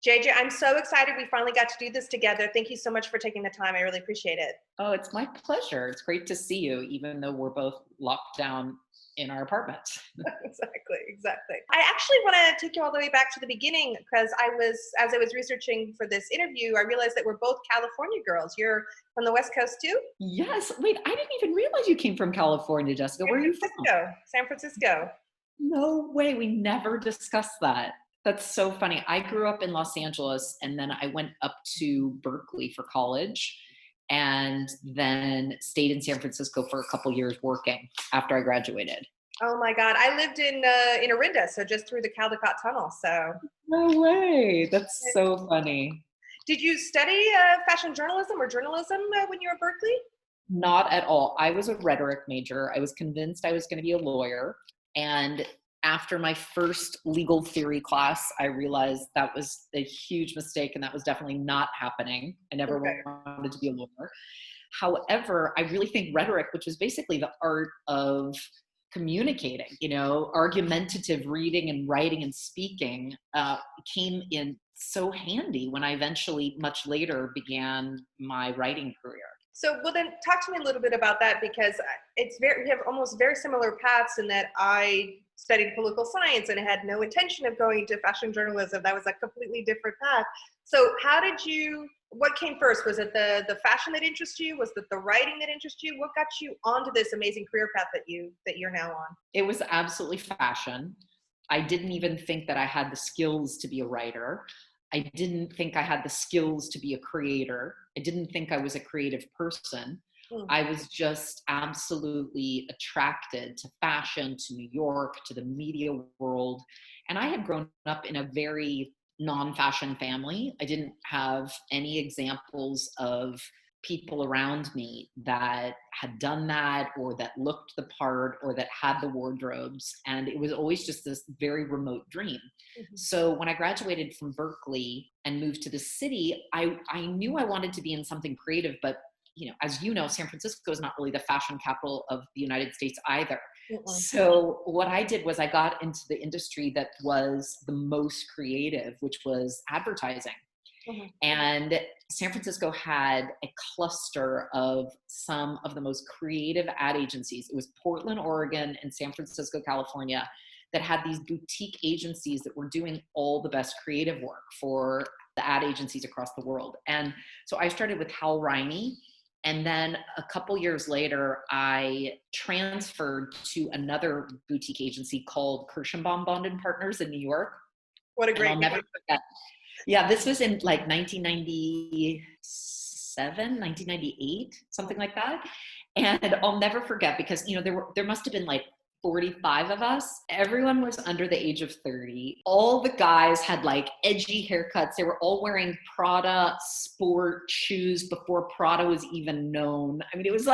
JJ, I'm so excited we finally got to do this together. Thank you so much for taking the time. I really appreciate it. Oh, it's my pleasure. It's great to see you, even though we're both locked down in our apartments. Exactly. I actually want to take you all the way back to the beginning because as I was researching for this interview, I realized that we're both California girls. You're from the West Coast too? Yes. Wait, I didn't even realize you came from California, Jessica. Where are you from? San Francisco. No way. We never discussed that. That's so funny. I grew up in Los Angeles and then I went up to Berkeley for college and then stayed in San Francisco for a couple years working after I graduated. Oh my God. I lived in Orinda, so just through the Caldecott Tunnel. So No way. That's so funny. did you study fashion journalism or journalism when you were at Berkeley? Not at all. I was a rhetoric major. I was convinced I was going to be a lawyer. And after my first legal theory class, I realized that was a huge mistake and that was definitely not happening. I never wanted to be a lawyer. However, I really think rhetoric, which is basically the art of communicating, argumentative reading and writing and speaking, came in so handy when I eventually, much later, began my writing career. So, well, then talk to me a little bit about that because we have almost very similar paths in that I studied political science and had no intention of going to fashion journalism. That was a completely different path. So what came first? Was it the fashion that interested you? Was it the writing that interested you? What got you onto this amazing career path that you're now on? It was absolutely fashion. I didn't even think that I had the skills to be a writer. I didn't think I had the skills to be a creator. I didn't think I was a creative person. I was just absolutely attracted to fashion, to New York, to the media world. And I had grown up in a very non-fashion family. I didn't have any examples of people around me that had done that or that looked the part or that had the wardrobes. And it was always just this very remote dream. So when I graduated from Berkeley and moved to the city, I knew I wanted to be in something creative, but as you know, San Francisco is not really the fashion capital of the United States either. So what I did was I got into the industry that was the most creative, which was advertising. And San Francisco had a cluster of some of the most creative ad agencies. It was Portland, Oregon, and San Francisco, California, that had these boutique agencies that were doing all the best creative work for the ad agencies across the world. And so I started with Hal Riney. And then a couple years later, I transferred to another boutique agency called Kirschenbaum Bond and Partners in New York. What a great name. I'll never forget. Yeah, this was in like 1997, 1998, something like that. And I'll never forget because, there must have been like 45 of us. Everyone was under the age of 30. All the guys had like edgy haircuts. They were all wearing Prada sport shoes before Prada was even known. I mean, it was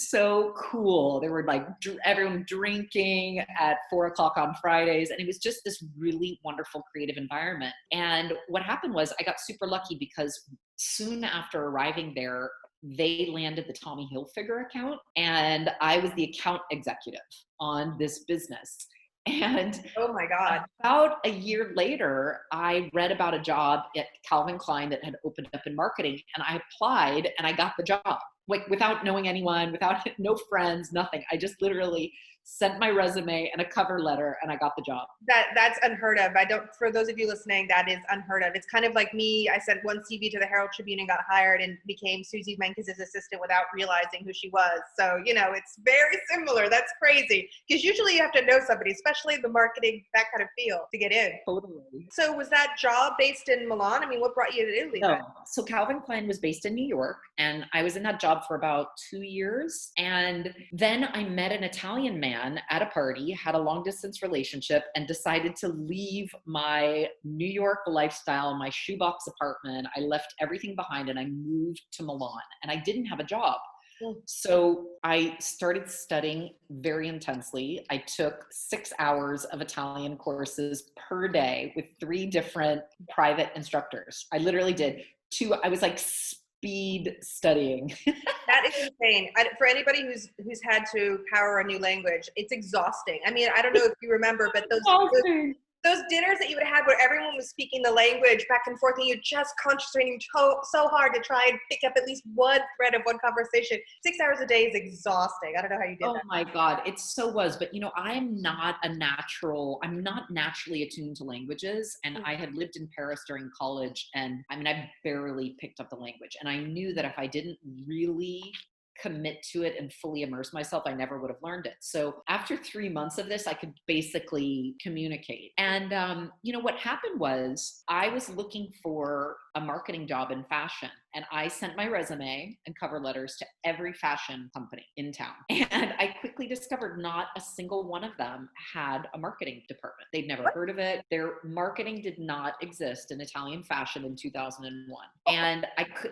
so cool. They were like everyone drinking at 4:00 on Fridays. And it was just this really wonderful creative environment. And what happened was I got super lucky because soon after arriving there, they landed the Tommy Hilfiger account and I was the account executive on this business. And oh my God, about a year later, I read about a job at Calvin Klein that had opened up in marketing and I applied and I got the job, like without knowing anyone, without no friends, nothing. I just literally sent my resume and a cover letter and I got the job. That's unheard of. For those of you listening, that is unheard of. It's kind of like me. I sent one CV to the Herald Tribune and got hired and became Susie Menkes' assistant without realizing who she was. So, it's very similar. That's crazy. Because usually you have to know somebody, especially in the marketing, that kind of field to get in. Totally. So was that job based in Milan? I mean, what brought you to Italy? No. So Calvin Klein was based in New York and I was in that job for about 2 years. And then I met an Italian man at a party, had a long distance relationship and decided to leave my New York lifestyle, my shoebox apartment. I left everything behind and I moved to Milan and I didn't have a job. So I started studying very intensely. I took 6 hours of Italian courses per day with 3 different private instructors. I literally did 2. I was like speed studying. That is insane. For anybody who's had to power a new language, it's exhausting. I mean, I don't know if you remember, but those those dinners that you would have where everyone was speaking the language back and forth and you're just concentrating so hard to try and pick up at least one thread of one conversation. 6 hours a day is exhausting. I don't know how you did that. Oh my God, it so was. But I'm not naturally attuned to languages. And I had lived in Paris during college, and I barely picked up the language. And I knew that if I didn't really commit to it and fully immerse myself, I never would have learned it. So after 3 months of this, I could basically communicate. And, what happened was I was looking for a marketing job in fashion. And I sent my resume and cover letters to every fashion company in town. And I quickly discovered not a single one of them had a marketing department. They'd never heard of it. Their marketing did not exist in Italian fashion in 2001. And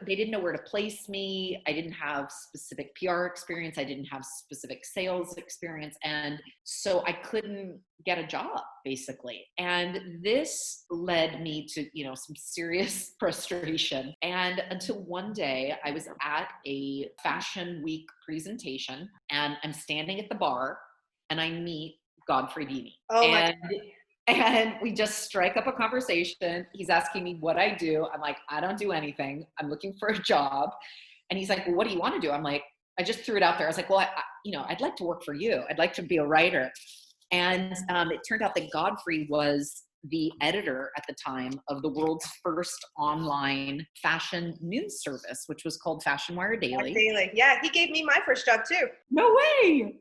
they didn't know where to place me. I didn't have specific PR experience. I didn't have specific sales experience. And so I couldn't get a job, basically. And this led me to, some serious frustration. And until one day I was at a fashion week presentation and I'm standing at the bar and I meet Godfrey Deeny. Oh my God. And we just strike up a conversation. He's asking me what I do. I'm like, I don't do anything. I'm looking for a job. And he's like, well, what do you want to do? I'm like, I just threw it out there. I was like, well, I'd like to work for you. I'd like to be a writer. And it turned out that Godfrey was the editor at the time of the world's first online fashion news service, which was called Fashion Wire Daily. Yeah, he gave me my first job too. No way.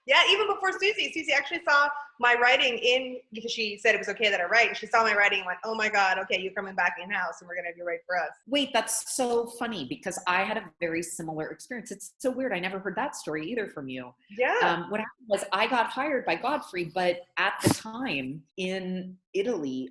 Yeah, even before Susie. Susie actually saw my writing because she said it was okay that I write. She saw my writing and went, oh my God, okay, you're coming back in-house and we're going to do right for us. Wait, that's so funny because I had a very similar experience. It's so weird. I never heard that story either from you. Yeah. What happened was I got hired by Godfrey, but at the time in Italy,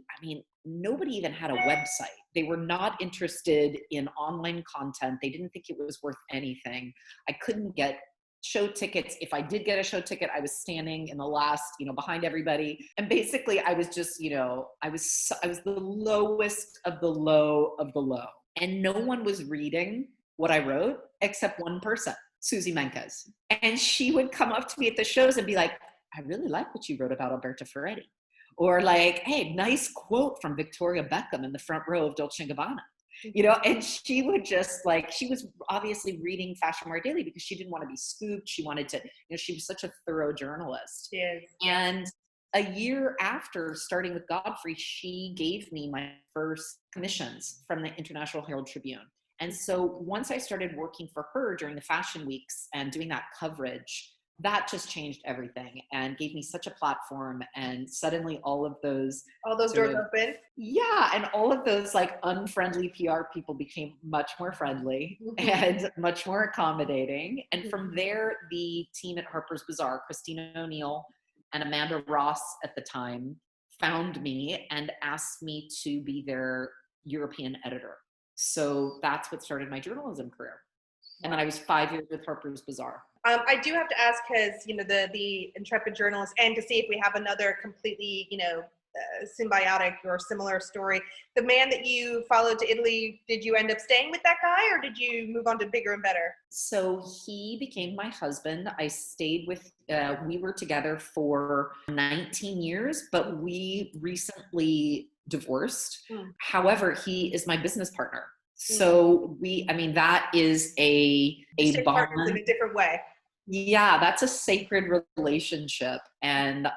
nobody even had a website. They were not interested in online content. They didn't think it was worth anything. I couldn't get show tickets. If I did get a show ticket, I was standing in the last, behind everybody. And basically I was just, I was the lowest of the low of the low. And no one was reading what I wrote except one person, Susie Menkes. And she would come up to me at the shows and be like, I really like what you wrote about Alberto Ferretti. Or like, hey, nice quote from Victoria Beckham in the front row of Dolce & Gabbana. And she would just she was obviously reading Fashion Wire Daily because she didn't want to be scooped. She wanted to, she was such a thorough journalist. Yes. And a year after starting with Godfrey, she gave me my first commissions from the International Herald Tribune. And so once I started working for her during the fashion weeks and doing that coverage, that just changed everything and gave me such a platform. And suddenly all those doors opened. Yeah. And all of those unfriendly PR people became much more friendly and much more accommodating. And from there, the team at Harper's Bazaar, Christina O'Neill and Amanda Ross at the time, found me and asked me to be their European editor. So that's what started my journalism career. And then I was 5 years with Harper's Bazaar. I do have to ask because, the intrepid journalist, and to see if we have another completely, symbiotic or similar story. The man that you followed to Italy, did you end up staying with that guy or did you move on to bigger and better? So he became my husband. I stayed with, we were together for 19 years, but we recently divorced. However, he is my business partner. So that is a bond in a different way. Yeah, that's a sacred relationship. And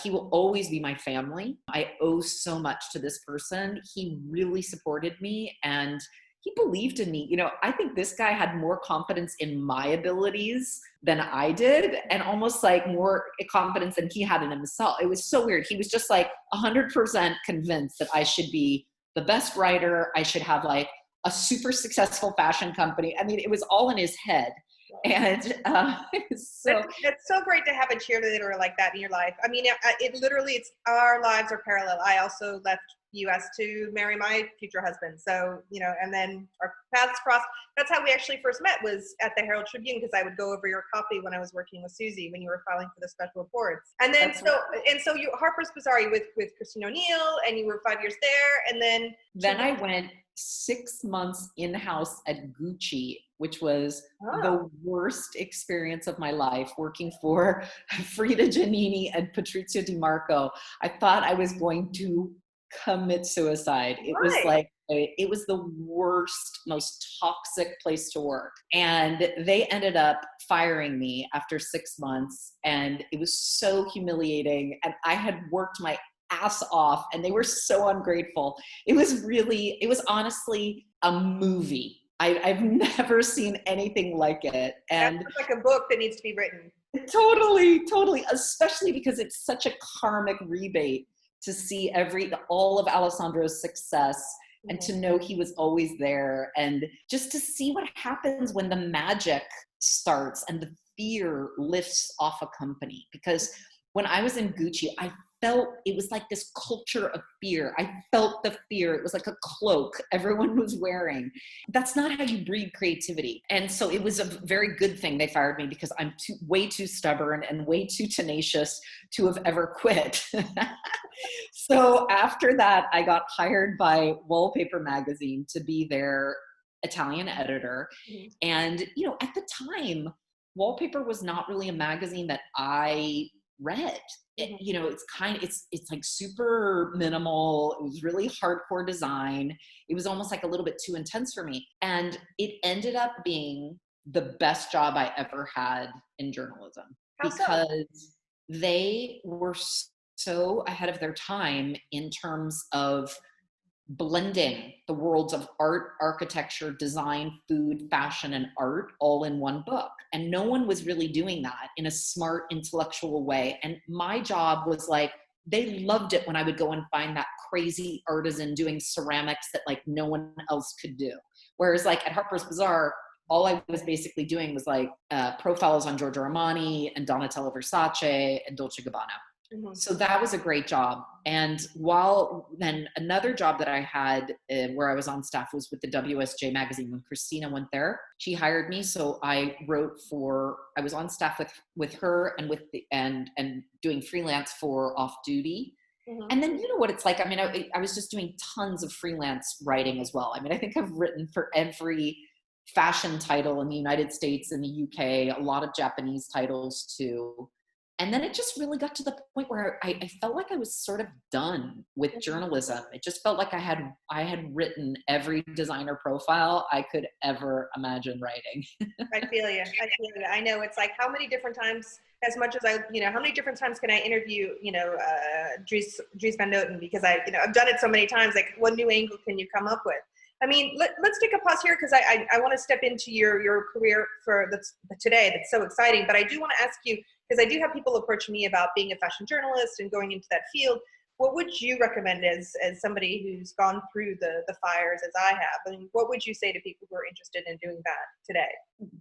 he will always be my family. I owe so much to this person. He really supported me and he believed in me. I think this guy had more confidence in my abilities than I did, and almost more confidence than he had in himself. It was so weird. He was just 100% convinced that I should be the best writer. I should have a super successful fashion company. It was all in his head. And it's so great to have a cheerleader like that in your life. It's our lives are parallel. I also left US to marry my future husband. So, and then our paths crossed. That's how we actually first met, was at the Herald Tribune, because I would go over your copy when I was working with Susie when you were filing for the special reports. And then so you Harper's Bazaar, you with Christine O'Neill, and you were 5 years there, and then I went 6 months in-house at Gucci which was Oh, the worst experience of my life, working for Frida Giannini and Patrizio Di Marco. I thought I was going to commit suicide. It was right. like, it was the worst, most toxic place to work. And they ended up firing me after 6 months. And it was so humiliating. And I had worked my ass off and they were so ungrateful. It was honestly a movie. I've never seen anything like it. That's And like a book that needs to be written. totally, especially because it's such a karmic rebate to see all of Alessandro's success and to know he was always there, and just to see what happens when the magic starts and the fear lifts off a company. Because when I was in Gucci, I felt it was like this culture of fear. I felt the fear. It was like a cloak everyone was wearing. That's not how you breed creativity. And so it was a very good thing they fired me, because I'm way too stubborn and way too tenacious to have ever quit. So after that, I got hired by Wallpaper magazine to be their Italian editor. Mm-hmm. And, at the time, Wallpaper was not really a magazine that I read. It's like super minimal. It was really hardcore design. It was almost like a little bit too intense for me. And it ended up being the best job I ever had in journalism. How so? Because they were so ahead of their time in terms of blending the worlds of art, architecture, design, food, fashion, and art all in one book. And no one was really doing that in a smart, intellectual way. And my job was like, they loved it when I would go and find that crazy artisan doing ceramics that like no one else could do. Whereas like at Harper's Bazaar, all I was basically doing was like profiles on Giorgio Armani and Donatella Versace and Dolce Gabbana. Mm-hmm. So that was a great job. And then another job that I had where I was on staff was with the WSJ magazine. When Christina went there, she hired me. So I was on staff with her and doing freelance for Off Duty. Mm-hmm. And then you know what it's like. I mean, I was just doing tons of freelance writing as well. I mean, I think I've written for every fashion title in the United States and the UK, a lot of Japanese titles too. And then it just really got to the point where I felt like I was sort of done with journalism. It just felt like I had written every designer profile I could ever imagine writing. I feel you. I know it's like, how many different times, as much as how many different times can I interview, Dries Van Noten, because I've done it so many times. Like, what new angle can you come up with? I mean, let's take a pause here, because I want to step into your career today. That's so exciting. But I do want to ask you, because I do have people approach me about being a fashion journalist and going into that field. What would you recommend as somebody who's gone through the fires as I have? I mean, what would you say to people who are interested in doing that today?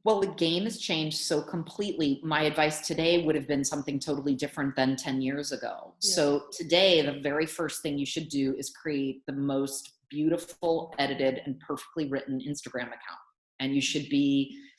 Well, the game has changed so completely. My advice today would have been something totally different than 10 years ago. Yeah. So today, the very first thing you should do is create the most beautiful, edited, and perfectly written Instagram account. And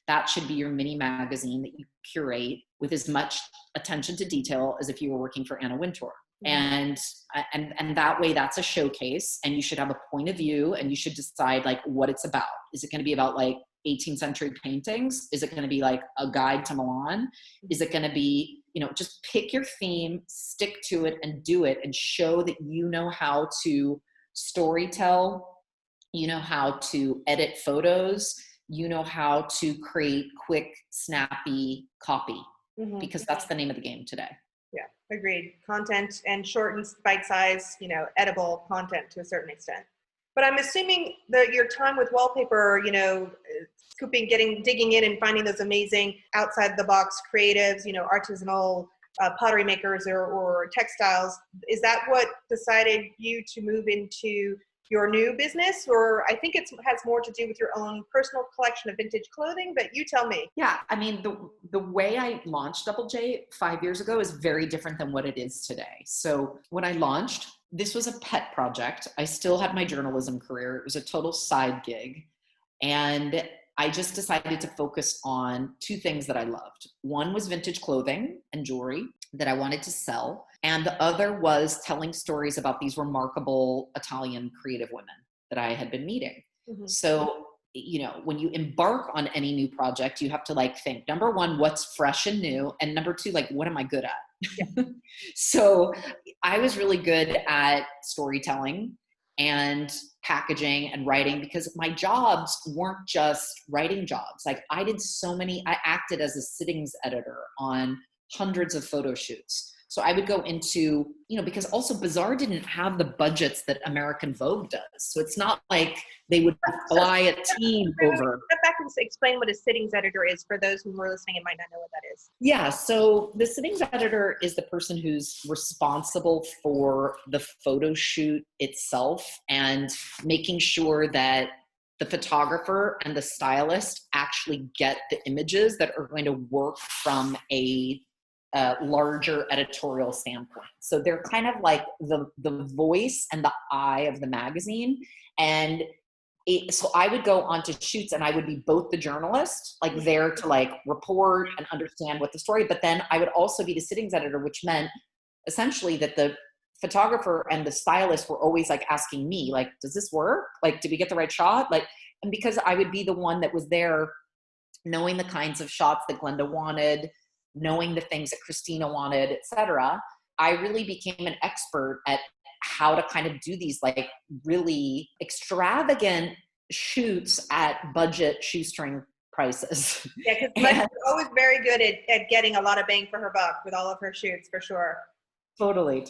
that should be your mini magazine that you curate with as much attention to detail as if you were working for Anna Wintour. And that way, that's a showcase, and you should have a point of view, and you should decide like what it's about. Is it going to be about like 18th century paintings? Is it going to be like a guide to Milan? Is it going to be, just pick your theme, stick to it, and do it, and show that you know how to storytell, you know how to edit photos, you know how to create quick, snappy copy, because that's the name of the game today. Yeah, agreed. Content, and short and bite-sized, edible content to a certain extent. But I'm assuming that your time with Wallpaper, digging in and finding those amazing outside-the-box creatives, artisanal pottery makers or textiles, is that what decided you to move into your new business? Or I think it has more to do with your own personal collection of vintage clothing, but you tell me. Yeah, I mean, the way I launched Double J 5 years ago is very different than what it is today. So when I launched, this was a pet project. I still had my journalism career. It was a total side gig. And I just decided to focus on two things that I loved. One was vintage clothing and jewelry that I wanted to sell. And the other was telling stories about these remarkable Italian creative women that I had been meeting. So when you embark on any new project, you have to like think, number one, what's fresh and new? And number two, like, what am I good at? Yeah. So I was really good at storytelling and packaging and writing, because my jobs weren't just writing jobs. Like I acted as a sittings editor on hundreds of photo shoots. So I would go into, because also Bazaar didn't have the budgets that American Vogue does. So it's not like they would fly a team over. Step back and explain what a sittings editor is for those who are listening and might not know what that is. Yeah, so the sittings editor is the person who's responsible for the photo shoot itself and making sure that the photographer and the stylist actually get the images that are going to work from a larger editorial standpoint. So they're kind of like the voice and the eye of the magazine. And so I would go onto shoots and I would be both the journalist, like there to like report and understand what the story, but then I would also be the sittings editor, which meant essentially that the photographer and the stylist were always like asking me, like, does this work? Like, did we get the right shot? Like, and because I would be the one that was there knowing the kinds of shots that Glenda wanted, knowing the things that Christina wanted, etc., I really became an expert at how to kind of do these like really extravagant shoots at budget shoestring prices. Yeah, because Glenda's always very good at getting a lot of bang for her buck with all of her shoots, for sure. Totally.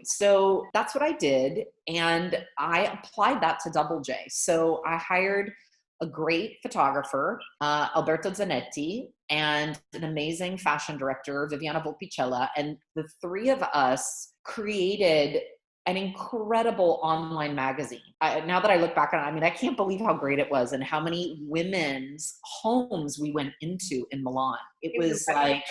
So that's what I did. And I applied that to Double J. So I hired a great photographer, Alberto Zanetti, and an amazing fashion director, Viviana Volpicella. And the three of us created an incredible online magazine. Now that I look back on it, I mean, I can't believe how great it was and how many women's homes we went into in Milan. It was like,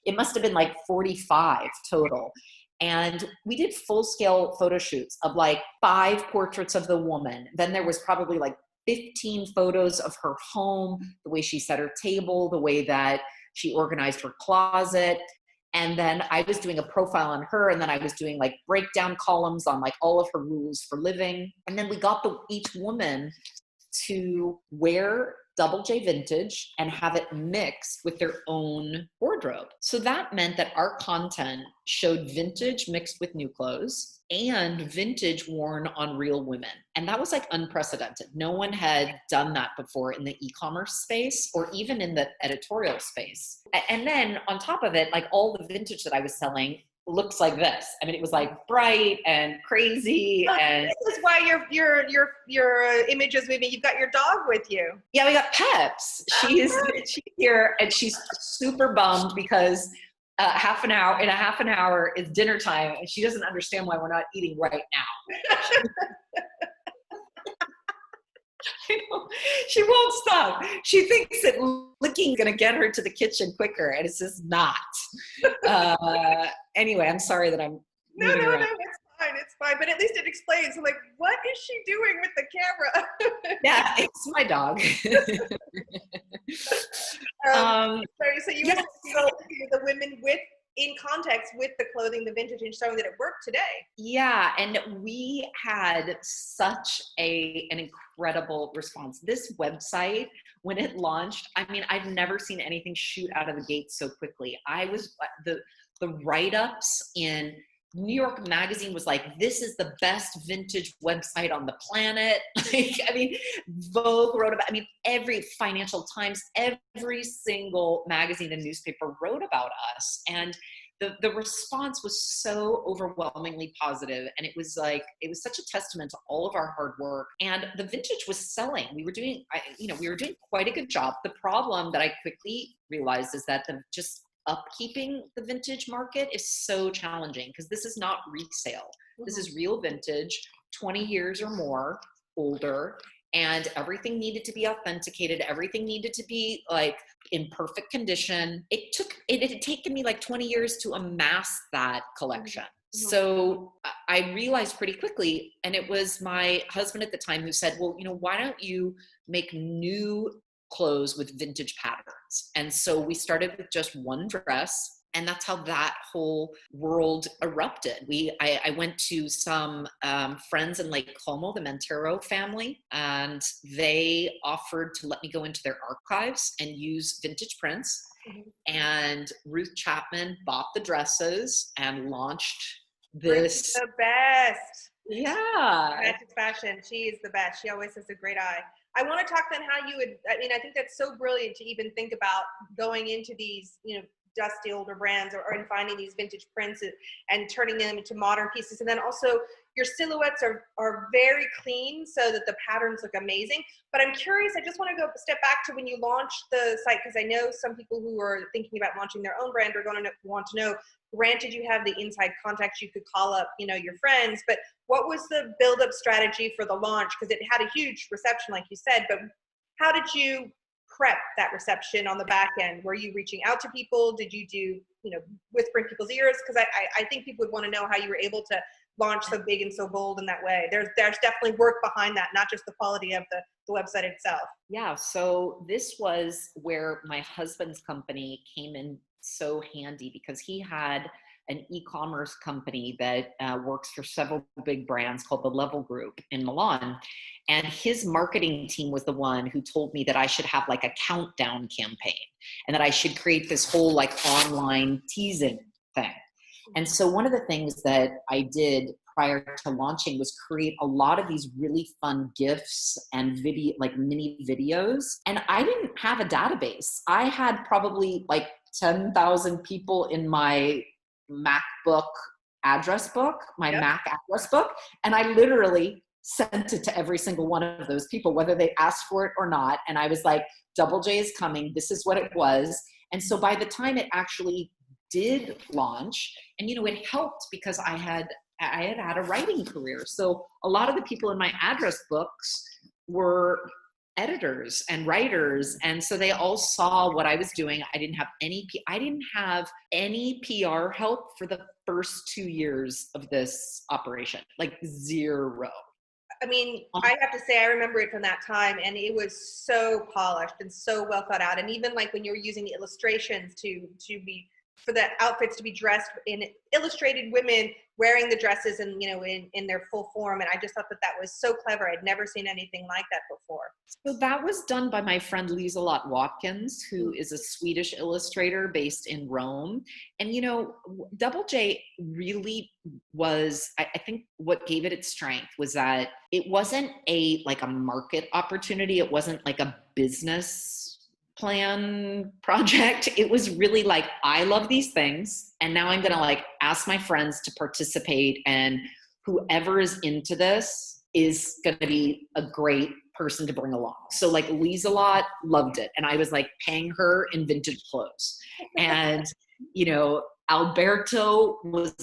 it must have been like 45 total. And we did full-scale photo shoots of like 5 portraits of the woman. Then there was probably like 15 photos of her home, the way she set her table, the way that she organized her closet. And then I was doing a profile on her, and then I was doing like breakdown columns on like all of her rules for living. And then we got each woman to wear Double J vintage and have it mixed with their own wardrobe. So that meant that our content showed vintage mixed with new clothes and vintage worn on real women. And that was like unprecedented. No one had done that before in the e-commerce space or even in the editorial space. And then on top of it, like all the vintage that I was selling looks like this. I mean, it was like bright and crazy. And this is why your image is moving. You've got your dog with you. Yeah, we got Peps. She's here and she's super bummed because in a half an hour is dinner time and she doesn't understand why we're not eating right now. I know. She won't stop. She thinks that licking is going to get her to the kitchen quicker, and it's just not. Anyway, I'm sorry that I'm moving around. No, it's fine. But at least it explains, like, what is she doing with the camera? Yeah, it's my dog. So you were the women in context with the clothing, the vintage, and showing that it worked today. Yeah, and we had such an incredible response. This website, when it launched, I mean, I've never seen anything shoot out of the gate so quickly. I was the write-ups in New York Magazine was like, this is the best vintage website on the planet. Like, I mean, Vogue wrote about, I mean, every Financial Times, every single magazine and newspaper wrote about us. And the response was so overwhelmingly positive. And it was such a testament to all of our hard work. And the vintage was selling. We were doing quite a good job. The problem that I quickly realized is that just upkeeping the vintage market is so challenging because this is not resale. This is real vintage, 20 years or more older, and everything needed to be authenticated. Everything needed to be like in perfect condition. It had taken me like 20 years to amass that collection. So I realized pretty quickly, and it was my husband at the time who said, well, why don't you make new clothes with vintage patterns? And so we started with just one dress, And that's how that whole world erupted. I went to some friends in Lake Como, the Montero family, and they offered to let me go into their archives and use vintage prints. Mhm. And Ruth Chapman bought the dresses and launched Ruth is this. the best. Yeah. Magic fashion. She is the best. She always has a great eye. I want to talk then how you would, I mean, I think that's so brilliant to even think about going into these, dusty older brands and finding these vintage prints and turning them into modern pieces. And then also your silhouettes are very clean so that the patterns look amazing. But I'm curious, I just want to go a step back to when you launched the site, because I know some people who are thinking about launching their own brand are going to want to know, granted you have the inside contacts, you could call up, your friends, but what was the build-up strategy for the launch? Because it had a huge reception, like you said, but how did you prep that reception on the back end? Were you reaching out to people? Did you do, whisper in people's ears? Because I think people would want to know how you were able to launch so big and so bold in that way. There's definitely work behind that, not just the quality of the website itself. Yeah. So this was where my husband's company came in so handy, because he had an e-commerce company that works for several big brands called the Level Group in Milan. And his marketing team was the one who told me that I should have like a countdown campaign and that I should create this whole like online teasing thing. And so one of the things that I did prior to launching was create a lot of these really fun GIFs and video, like mini videos. And I didn't have a database. I had probably like 10,000 people in my MacBook address book, my Yep. Mac address book. And I literally sent it to every single one of those people, whether they asked for it or not. And I was like, Double J is coming. This is what it was. And so by the time it actually did launch, and it helped because I had a writing career. So a lot of the people in my address books were editors and writers, and so they all saw what I was doing. I didn't have any PR help for the first 2 years of this operation, like zero. I mean, I have to say, I remember it from that time, and it was so polished and so well thought out. And even like when you were using the illustrations for the outfits to be dressed in illustrated women wearing the dresses and, in their full form. And I just thought that was so clever. I'd never seen anything like that before. So that was done by my friend Liselott Watkins, who is a Swedish illustrator based in Rome. And, Double J really was, I think what gave it its strength was that it wasn't a market opportunity. It wasn't like a business plan project. It was really like, I love these things, and now I'm gonna ask my friends to participate, and whoever is into this is gonna be a great person to bring along. So Liselott loved it, and I was paying her in vintage clothes, and Alberto was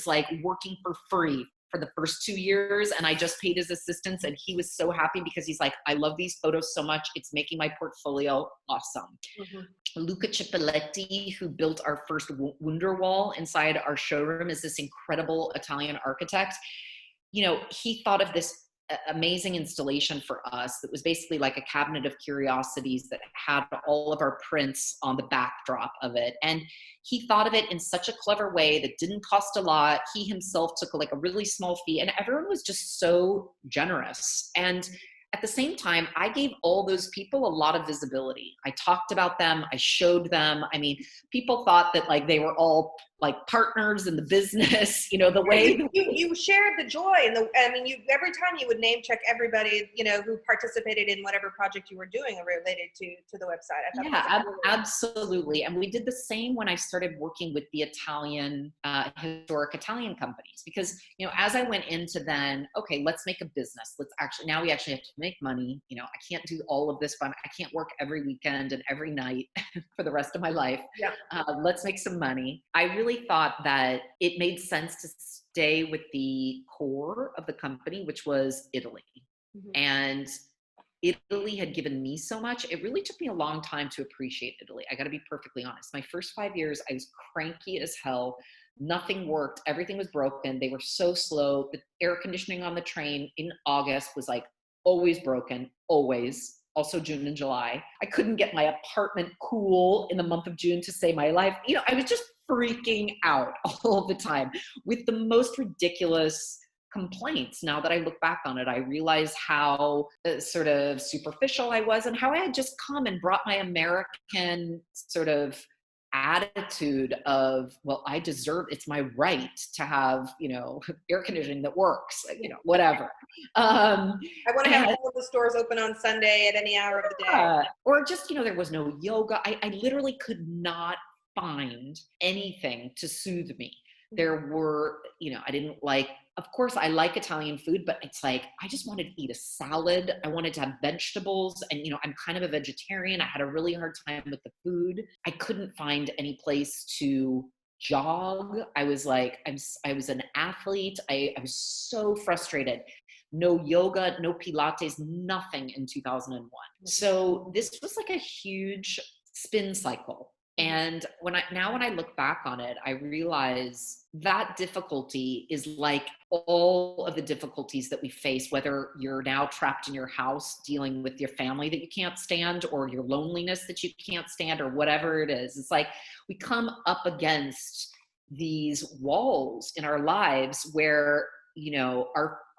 working for free for the first 2 years, and I just paid his assistants, and he was so happy because he's like, I love these photos so much. It's making my portfolio awesome. Mm-hmm. Luca Cipoletti, who built our first Wunderwall inside our showroom, is this incredible Italian architect. He thought of this amazing installation for us that was basically like a cabinet of curiosities that had all of our prints on the backdrop of it. And he thought of it in such a clever way that didn't cost a lot. He himself took a really small fee, and everyone was just so generous. And at the same time, I gave all those people a lot of visibility. I talked about them. I showed them. I mean, people thought that they were all partners in the business, the way you shared the joy, and every time you would name check everybody, who participated in whatever project you were doing related to the website. Absolutely. And we did the same when I started working with the Italian, historic Italian companies, because, as I went into then, okay, let's make a business. Now we actually have to make money. I can't do all of this fun. I can't work every weekend and every night for the rest of my life. Yeah. Let's make some money. I really thought that it made sense to stay with the core of the company, which was Italy. Mm-hmm. And Italy had given me so much. It really took me a long time to appreciate Italy. I got to be perfectly honest. My first 5 years, I was cranky as hell. Nothing worked. Everything was broken. They were so slow. The air conditioning on the train in August was always broken, always. Also June and July. I couldn't get my apartment cool in the month of June to save my life. I was just freaking out all the time with the most ridiculous complaints. Now that I look back on it, I realize how sort of superficial I was and how I had just come and brought my American sort of attitude of, well, I deserve, it's my right to have, air conditioning that works, whatever. I want to have all of the stores open on Sunday at any hour of the day. Or just, there was no yoga. I literally could not find anything to soothe me. There were, I didn't like, of course I like Italian food, but it's like, I just wanted to eat a salad. I wanted to have vegetables and, I'm kind of a vegetarian. I had a really hard time with the food. I couldn't find any place to jog. I was like, I was an athlete. I was so frustrated. No yoga, no Pilates, nothing in 2001. So this was like a huge spin cycle. And when I look back on it, I realize that difficulty is like all of the difficulties that we face, whether you're now trapped in your house dealing with your family that you can't stand, or your loneliness that you can't stand, or whatever it is. It's like we come up against these walls in our lives where,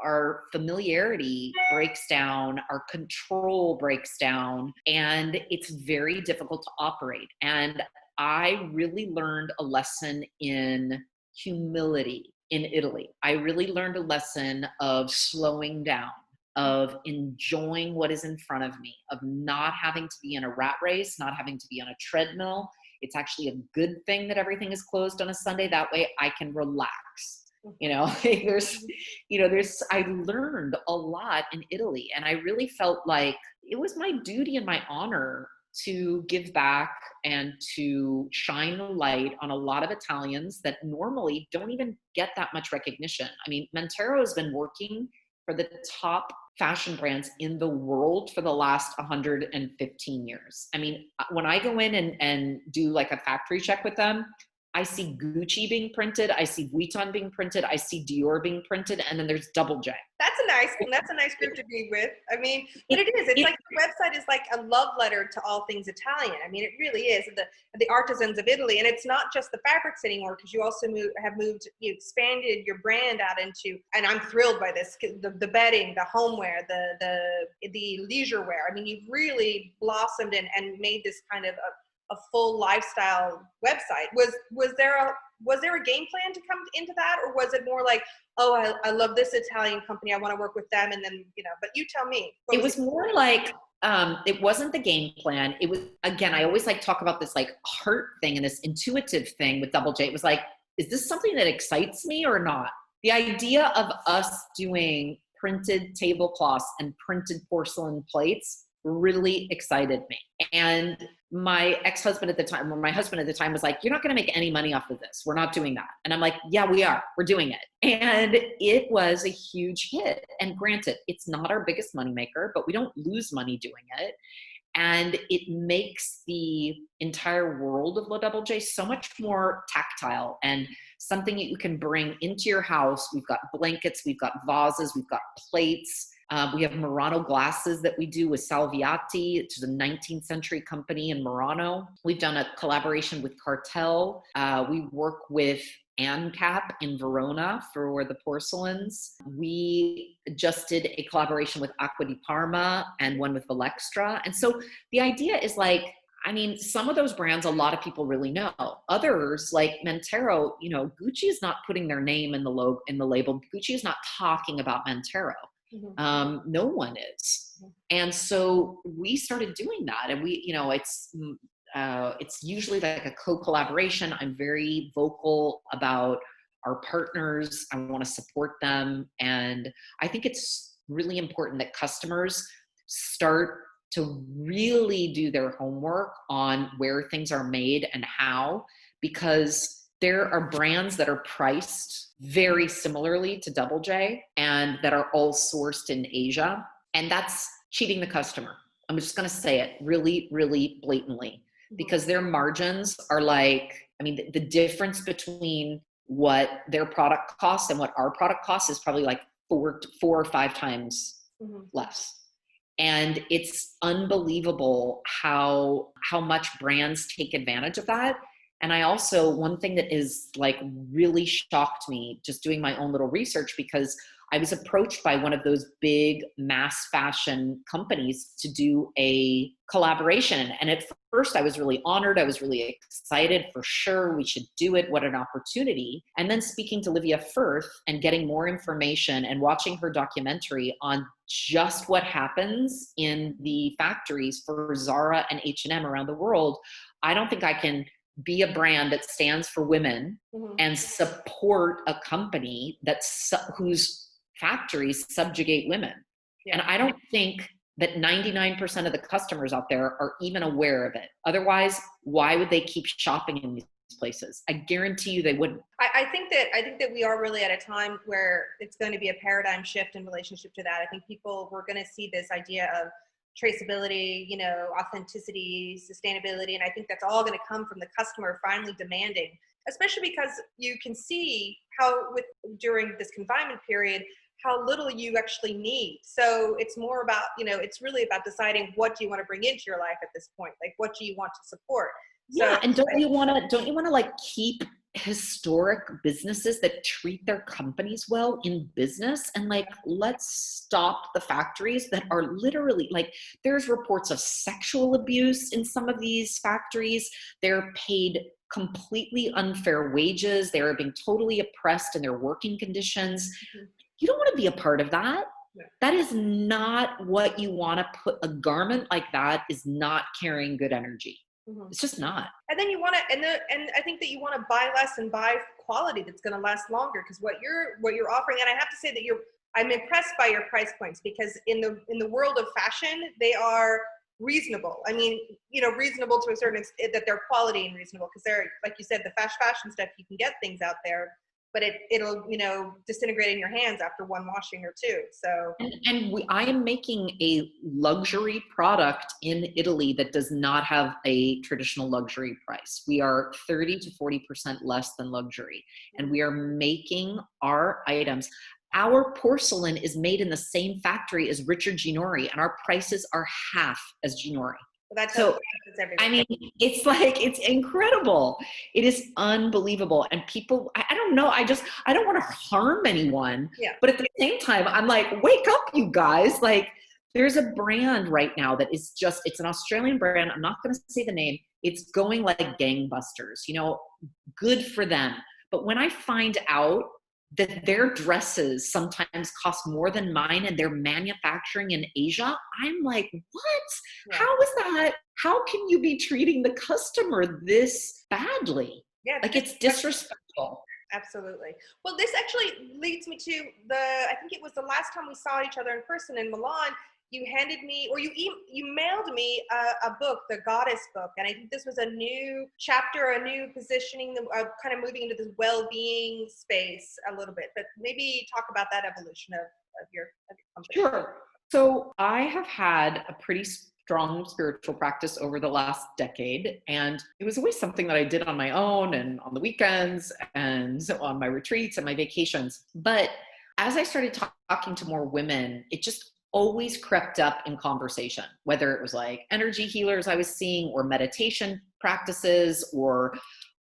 our familiarity breaks down, our control breaks down, and it's very difficult to operate. And I really learned a lesson in humility in Italy. I really learned a lesson of slowing down, of enjoying what is in front of me, of not having to be in a rat race, not having to be on a treadmill. It's actually a good thing that everything is closed on a Sunday. That way I can relax. I learned a lot in Italy, and I really felt like it was my duty and my honor to give back and to shine a light on a lot of Italians that normally don't even get that much recognition. I mean, Montero has been working for the top fashion brands in the world for the last 115 years. I mean, when I go in and do like a factory check with them, I see Gucci being printed, I see Vuitton being printed, I see Dior being printed, and then there's Double J. That's a nice group to be with. I mean, but it's like the website is like a love letter to all things Italian. I mean, it really is, the artisans of Italy. And it's not just the fabrics anymore, because you also you expanded your brand out into, and I'm thrilled by this, the bedding, the homeware, the leisure wear. I mean, you've really blossomed and made this kind of a full lifestyle website. Was there a game plan to come into that, or was it more like, oh, I love this Italian company, I want to work with them, and then but you tell me. It was more like it wasn't the game plan. It was, again, I always like talk about this like heart thing and this intuitive thing with Double J. It was like, is this something that excites me or not? The idea of us doing printed tablecloths and printed porcelain plates really excited me. And my husband at the time was like, you're not going to make any money off of this. We're not doing that. And I'm like, yeah, we are. We're doing it. And it was a huge hit. And granted, it's not our biggest moneymaker, but we don't lose money doing it. And it makes the entire world of La Double J so much more tactile and something that you can bring into your house. We've got blankets, we've got vases, we've got plates. We have Murano glasses that we do with Salviati, which is a 19th century company in Murano. We've done a collaboration with Cartel. We work with ANCAP in Verona for the porcelains. We just did a collaboration with Acqua di Parma and one with Valextra. And so the idea is like, I mean, some of those brands, a lot of people really know. Others, like Montero, Gucci is not putting their name in the label. Gucci is not talking about Montero. Mm-hmm. No one is. Mm-hmm. And so we started doing that, and we, it's usually like a co-collaboration. I'm very vocal about our partners. I want to support them. And I think it's really important that customers start to really do their homework on where things are made and how, because there are brands that are priced very similarly to Double J and that are all sourced in Asia. And that's cheating the customer. I'm just going to say it really, really blatantly, because their margins are like, I mean, the difference between what their product costs and what our product costs is probably like four or five times less. And it's unbelievable how much brands take advantage of that. And I also, one thing that is like really shocked me just doing my own little research, because I was approached by one of those big mass fashion companies to do a collaboration. And at first I was really honored. I was really excited, for sure. We should do it. What an opportunity. And then speaking to Livia Firth and getting more information and watching her documentary on just what happens in the factories for Zara and H&M around the world, I don't think I can be a brand that stands for women and support a company whose factories subjugate women. And I don't think that 99% of the customers out there are even aware of it. Otherwise, why would they keep shopping in these places? I guarantee you they wouldn't. I think that we are really at a time where it's going to be a paradigm shift in relationship to that. I think we're going to see this idea of traceability, authenticity, sustainability. And I think that's all going to come from the customer finally demanding, especially because you can see how during this confinement period, how little you actually need. So it's more about, it's really about deciding what do you want to bring into your life at this point? Like, what do you want to support? Yeah. And don't you want to like keep historic businesses that treat their companies well in business? And like, let's stop the factories that are literally like, there's reports of sexual abuse in some of these factories. They're paid completely unfair wages. They are being totally oppressed in their working conditions. You don't want to be a part of that. Yeah. That is not what you want to put. A garment like that is not carrying good energy. It's just not. And then you want to, and I think that you want to buy less and buy quality that's going to last longer, because what you're offering, and I have to say that I'm impressed by your price points, because in the world of fashion, they are reasonable. I mean, reasonable to a certain extent, that they're quality and reasonable, because they're, like you said, the fast fashion stuff, you can get things out there, but it'll disintegrate in your hands after one washing or two. So I am making a luxury product in Italy that does not have a traditional luxury price. We are 30 to 40% less than luxury, and we are making our items. Our porcelain is made in the same factory as Richard Ginori, and our prices are half as Ginori. So, I mean, it's incredible. It is unbelievable. And people, I don't know, I don't want to harm anyone. Yeah. But at the same time, I'm like, wake up, you guys. Like, there's a brand right now that is it's an Australian brand. I'm not going to say the name. It's going like gangbusters, good for them. But when I find out that their dresses sometimes cost more than mine and they're manufacturing in Asia, I'm like, what? Yeah. How is that? How can you be treating the customer this badly? Yeah, like, it's disrespectful. Absolutely. Well, this actually leads me to I think it was the last time we saw each other in person in Milan. You handed me, or you mailed me a book, the Goddess book. And I think this was a new chapter, a new positioning, kind of moving into this well-being space a little bit. But maybe talk about that evolution of your company. Sure. So I have had a pretty strong spiritual practice over the last decade. And it was always something that I did on my own and on the weekends and on my retreats and my vacations. But as I started talking to more women, it just always crept up in conversation, whether it was like energy healers I was seeing, or meditation practices, or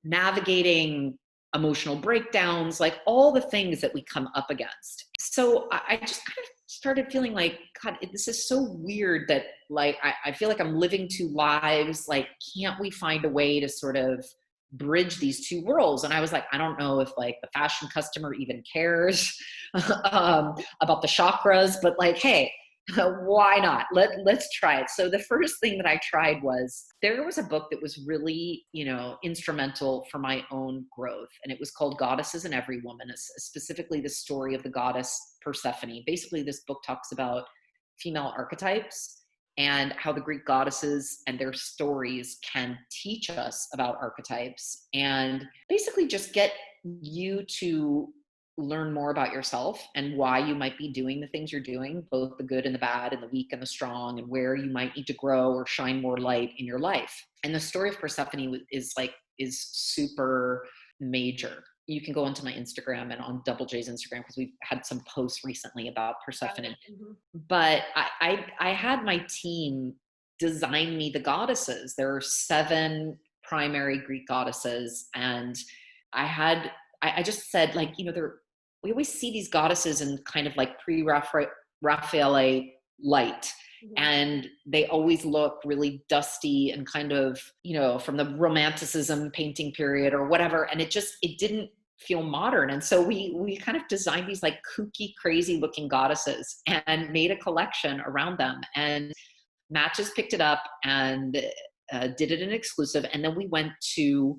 navigating emotional breakdowns, like all the things that we come up against. So I just kind of started feeling like, God, this is so weird that like, I feel like I'm living two lives. Like, can't we find a way to sort of bridge these two worlds? And I was like, I don't know if like the fashion customer even cares about the chakras, but like, hey, why not? Let's try it. So the first thing that I tried was, there was a book that was really, instrumental for my own growth. And it was called Goddesses in Every Woman, specifically the story of the goddess Persephone. Basically, this book talks about female archetypes and how the Greek goddesses and their stories can teach us about archetypes, and basically just get you to learn more about yourself and why you might be doing the things you're doing, both the good and the bad and the weak and the strong, and where you might need to grow or shine more light in your life. And the story of Persephone is super major. You can go onto my Instagram and on Double J's Instagram, because we've had some posts recently about Persephone. Mm-hmm. But I had my team design me the goddesses. There are 7 primary Greek goddesses. And I just said, like, we always see these goddesses in kind of like pre-Raphaelite light. Mhm. And they always look really dusty and kind of, from the Romanticism painting period or whatever. And it didn't feel modern. And so we kind of designed these like kooky, crazy looking goddesses and made a collection around them. And Matches picked it up and did it in exclusive. And then we went to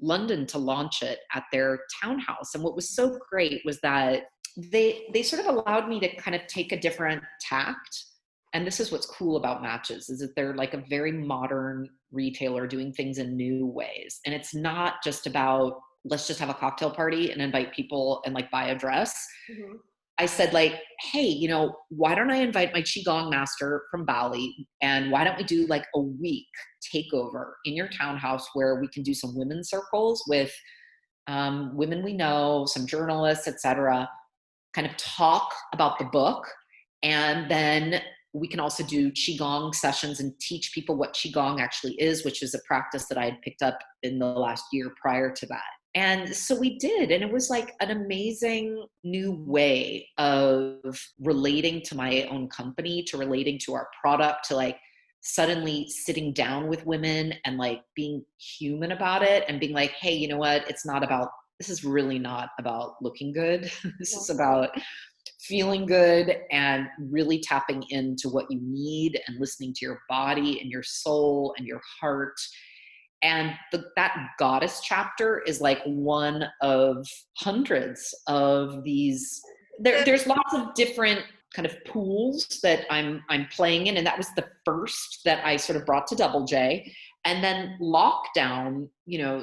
London to launch it at their townhouse. And what was so great was that they sort of allowed me to kind of take a different tact. And this is what's cool about Matches, is that they're like a very modern retailer doing things in new ways. And it's not just about, let's just have a cocktail party and invite people and like buy a dress. Mhm. I said, like, hey, why don't I invite my Qigong master from Bali, and why don't we do like a week takeover in your townhouse where we can do some women's circles with women we know, some journalists, etc., kind of talk about the book. And then we can also do Qigong sessions and teach people what Qigong actually is, which is a practice that I had picked up in the last year prior to that. And so we did, and it was like an amazing new way of relating to my own company, to relating to our product, to like suddenly sitting down with women and like being human about it and being like, hey, you know what? This is really not about looking good. This is about feeling good and really tapping into what you need and listening to your body and your soul and your heart. And that goddess chapter is like one of hundreds of these. There's lots of different kind of pools that I'm playing in. And that was the first that I sort of brought to Double J. And then lockdown,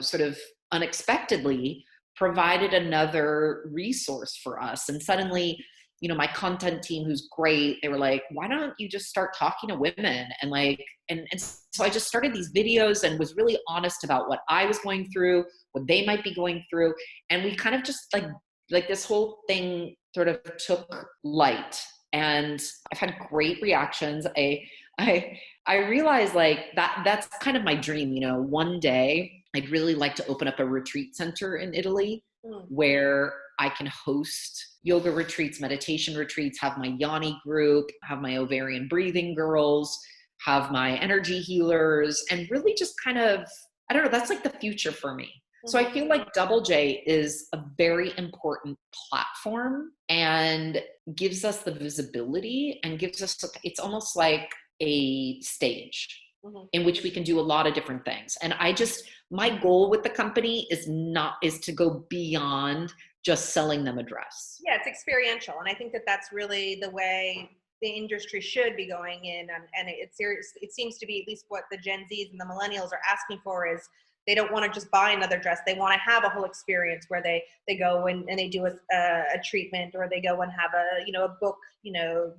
sort of unexpectedly provided another resource for us. And suddenly, my content team, who's great, they were like, why don't you just start talking to women? And like, and so I just started these videos and was really honest about what I was going through, what they might be going through. And we kind of just like this whole thing sort of took light, and I've had great reactions. I realized like that's kind of my dream. One day I'd really like to open up a retreat center in Italy where I can host yoga retreats, meditation retreats, have my Yoni group, have my ovarian breathing girls, have my energy healers, and really just kind of, I don't know, that's like the future for me. So I feel like Double J is a very important platform and gives us the visibility and gives us, it's almost like a stage in which we can do a lot of different things. And my goal with the company is to go beyond just selling them a dress. Yeah, it's experiential. And I think that that's really the way the industry should be going in. And it seems to be at least what the Gen Zs and the millennials are asking for is they don't want to just buy another dress. They want to have a whole experience where they go and they do a treatment, or they go and have a book,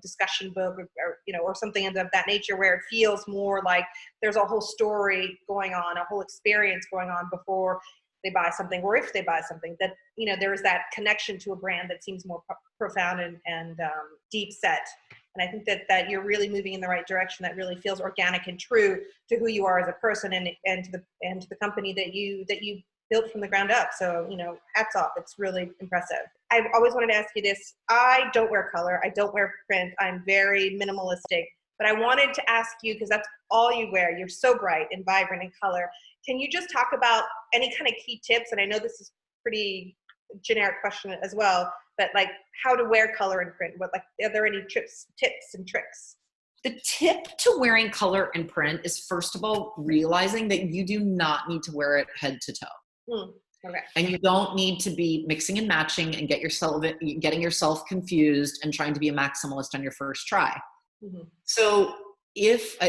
discussion book, or something of that nature, where it feels more like there's a whole story going on, a whole experience going on before they buy something, or if they buy something, that there is that connection to a brand that seems more profound and deep set. And I think that you're really moving in the right direction. That really feels organic and true to who you are as a person, and to the company that you built from the ground up. So hats off. It's really impressive. I've always wanted to ask you this. I don't wear color. I don't wear print. I'm very minimalistic. But I wanted to ask you, because that's all you wear. You're so bright and vibrant in color. Can you just talk about any kind of key tips? And I know this is pretty generic question as well, but like how to wear color in print. Are there any tips and tricks? The tip to wearing color in print is, first of all, realizing that you do not need to wear it head to toe. Okay. And you don't need to be mixing and matching and getting yourself confused and trying to be a maximalist on your first try. So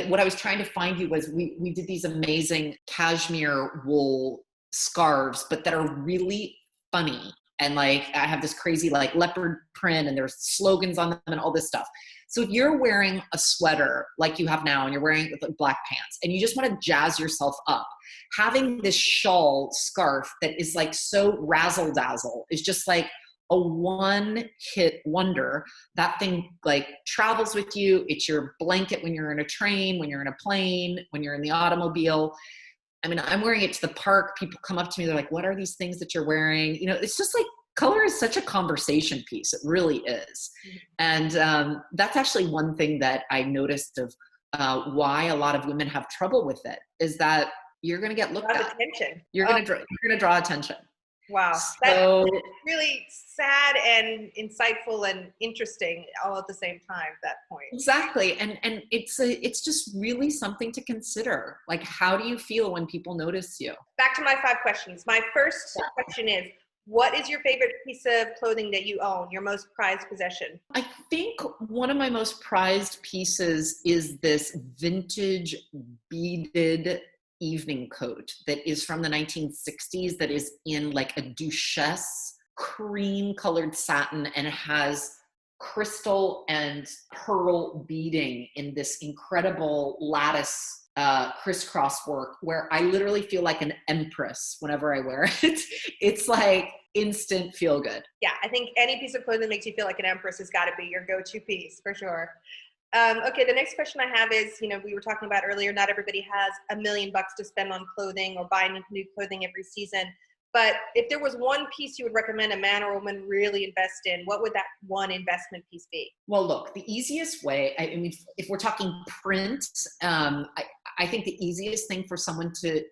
what I was trying to find you was we did these amazing cashmere wool scarves, but that are really funny. And like, I have this crazy like leopard print, and there's slogans on them and all this stuff. So if you're wearing a sweater like you have now, and you're wearing black pants, and you just want to jazz yourself up, having this shawl scarf that is like so razzle dazzle is just like a one-hit wonder. That thing like travels with you. It's your blanket when you're in a train, when you're in a plane, when you're in the automobile. I mean, I'm wearing it to the park. People come up to me. They're like, what are these things that you're wearing? You know, it's just like color is such a conversation piece. It really is. And that's actually one thing that I noticed of why a lot of women have trouble with it is that you're going to get looked at. Attention. You're going to draw attention. Wow. So that's really sad and insightful and interesting all at the same time, that point. exactly. And it's just really something to consider. Like, how do you feel when people notice you? Back to my 5 questions. My first question is, what is your favorite piece of clothing that you own, your most prized possession? I think one of my most prized pieces is this vintage beaded evening coat that is from the 1960s that is in like a duchesse cream colored satin, and it has crystal and pearl beading in this incredible lattice crisscross work where I literally feel like an empress whenever I wear it. It's like instant feel good. Yeah, I think any piece of clothing that makes you feel like an empress has got to be your go-to piece for sure. Okay, the next question I have is, we were talking about earlier, not everybody has $1 million to spend on clothing or buy new clothing every season. But if there was one piece you would recommend a man or woman really invest in, what would that one investment piece be? Well, look, the easiest way, I mean, if we're talking print, I think the easiest thing for someone to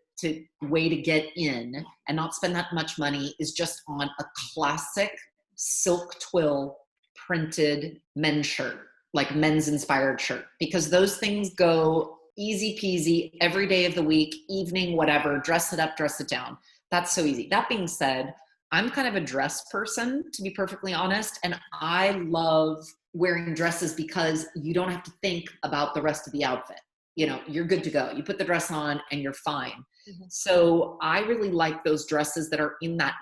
way to get in and not spend that much money is just on a classic silk twill printed men's shirt, like men's inspired shirt, because those things go easy peasy every day of the week, evening, whatever, dress it up, dress it down. That's so easy. That being said, I'm kind of a dress person, to be perfectly honest, and I love wearing dresses because you don't have to think about the rest of the outfit. You're good to go. You put the dress on and you're fine. Mm-hmm. So I really like those dresses that are in that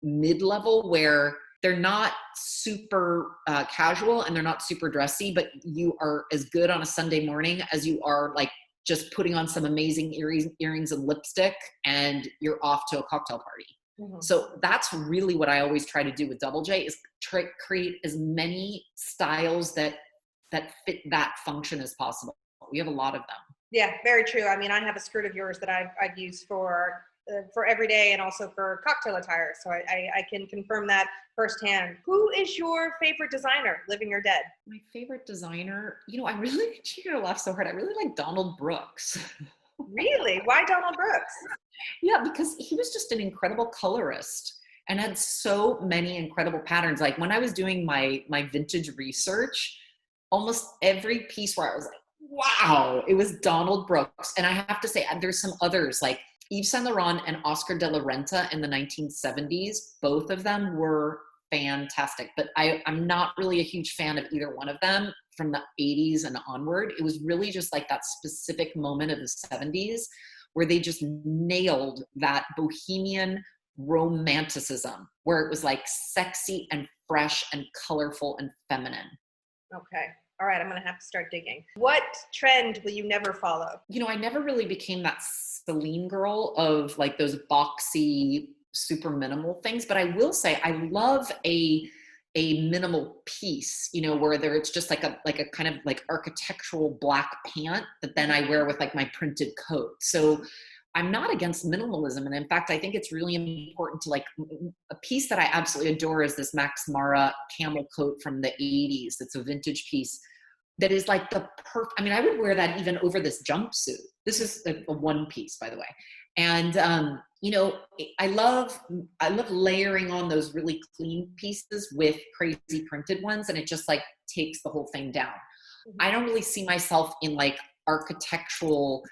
mid-level where they're not super casual and they're not super dressy, but you are as good on a Sunday morning as you are like just putting on some amazing earrings and lipstick and you're off to a cocktail party. Mm-hmm. So that's really what I always try to do with Double J is create as many styles that fit that function as possible. We have a lot of them. Yeah, very true. I mean, I have a skirt of yours that I've used for every day and also for cocktail attire. So I can confirm that firsthand. Who is your favorite designer, living or dead? My favorite designer, you're gonna laugh so hard. I really like Donald Brooks. Really? Why Donald Brooks? Yeah, because he was just an incredible colorist and had so many incredible patterns. Like when I was doing my vintage research, almost every piece where I was like, wow, it was Donald Brooks. And I have to say, there's some others like Yves Saint Laurent and Oscar de la Renta in the 1970s. Both of them were fantastic, but I'm not really a huge fan of either one of them from the 80s and onward. It was really just like that specific moment of the 70s where they just nailed that bohemian romanticism, where it was like sexy and fresh and colorful and feminine. Okay. All right, I'm going to have to start digging. What trend will you never follow? I never really became that Celine girl of like those boxy, super minimal things, but I will say I love a minimal piece, where it's just like a kind of like architectural black pant that then I wear with like my printed coat. So I'm not against minimalism. And in fact, I think it's really important to like a piece that I absolutely adore is this Max Mara camel coat from the 80s. It's a vintage piece that is like the perfect, I mean, I would wear that even over this jumpsuit. This is a one piece, by the way. And, I love layering on those really clean pieces with crazy printed ones. And it just like takes the whole thing down. Mm-hmm. I don't really see myself in like architectural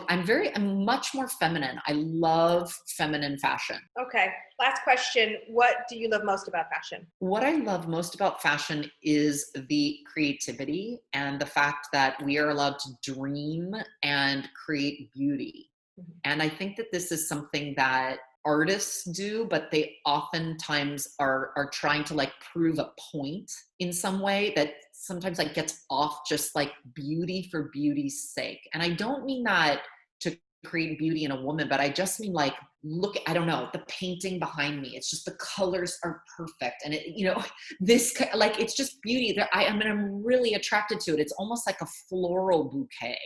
I'm much more feminine. I love feminine fashion. Okay. Last question. What do you love most about fashion? What I love most about fashion is the creativity and the fact that we are allowed to dream and create beauty. Mm-hmm. And I think that this is something that artists do, but they oftentimes are trying to like prove a point in some way that sometimes like gets off just like beauty for beauty's sake. And I don't mean that to create beauty in a woman, but I just mean like, look, I don't know, the painting behind me. It's just the colors are perfect. And it, you know, like, it's just beauty there. I'm really attracted to it. It's almost like a floral bouquet,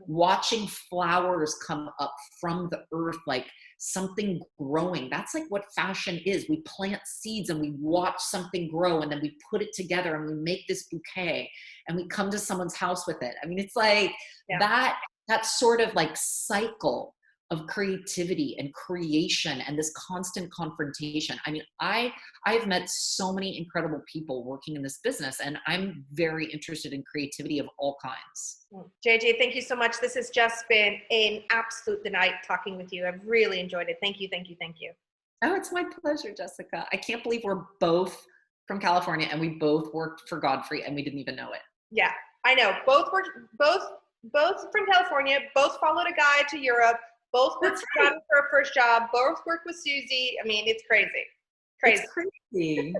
watching flowers come up from the earth, like something growing. That's like what fashion is. We plant seeds and we watch something grow, and then we put it together and we make this bouquet and we come to someone's house with it. I mean, it's like that sort of like cycle of creativity and creation and this constant confrontation. I mean, I've met so many incredible people working in this business, and I'm very interested in creativity of all kinds. JJ, thank you so much. This has just been an absolute delight talking with you. I've really enjoyed it. Thank you, thank you, thank you. Oh, it's my pleasure, Jessica. I can't believe we're both from California and we both worked for Godfrey and we didn't even know it. Yeah, I know. Both from California, both followed a guy to Europe, both worked for a first job, both worked with Susie. I mean, it's crazy. It's crazy.